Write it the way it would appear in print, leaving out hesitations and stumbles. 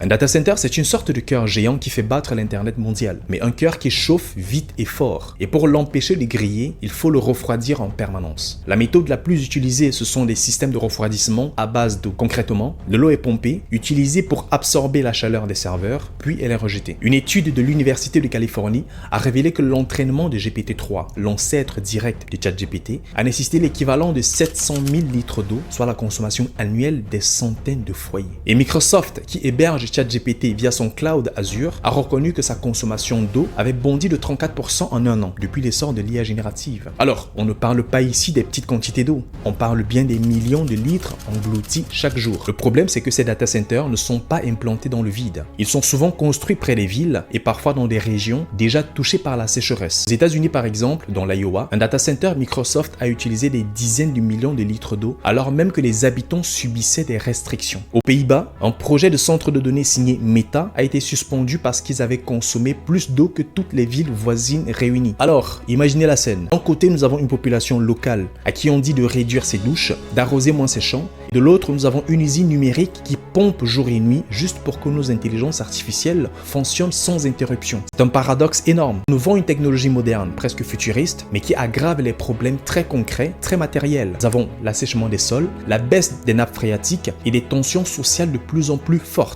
Un data center, c'est une sorte de cœur géant qui fait battre l'Internet mondial, mais un cœur qui chauffe vite et fort. Et pour l'empêcher de griller, il faut le refroidir en permanence. La méthode la plus utilisée, ce sont des systèmes de refroidissement à base d'eau. Concrètement, de l'eau est pompée, utilisée pour absorber la chaleur des serveurs, puis elle est rejetée. Une étude de l'Université de Californie a révélé que l'entraînement de GPT-3, l'ancêtre direct de ChatGPT, a nécessité l'équivalent de 700 000 litres d'eau, soit la consommation annuelle des centaines de foyers. Et Microsoft, qui héberge ChatGPT via son cloud Azure, a reconnu que sa consommation d'eau avait bondi de 34% en un an depuis l'essor de l'IA générative. Alors, on ne parle pas ici des petites quantités d'eau, on parle bien des millions de litres engloutis chaque jour. Le problème, c'est que ces data centers ne sont pas implantés dans le vide. Ils sont souvent construits près des villes et parfois dans des régions déjà touchées par la sécheresse. Aux États-Unis, par exemple, dans l'Iowa, un data center Microsoft a utilisé des dizaines de millions de litres d'eau alors même que les habitants subissaient des restrictions. Aux Pays-Bas, un projet de centre de données signé Meta a été suspendu parce qu'ils avaient consommé plus d'eau que toutes les villes voisines réunies. Alors, imaginez la scène. D'un côté, nous avons une population locale à qui on dit de réduire ses douches, d'arroser moins ses champs. De l'autre, nous avons une usine numérique qui pompe jour et nuit juste pour que nos intelligences artificielles fonctionnent sans interruption. C'est un paradoxe énorme. Nous vend une technologie moderne, presque futuriste, mais qui aggrave les problèmes très concrets, très matériels. Nous avons l'assèchement des sols, la baisse des nappes phréatiques et des tensions sociales de plus en plus fortes.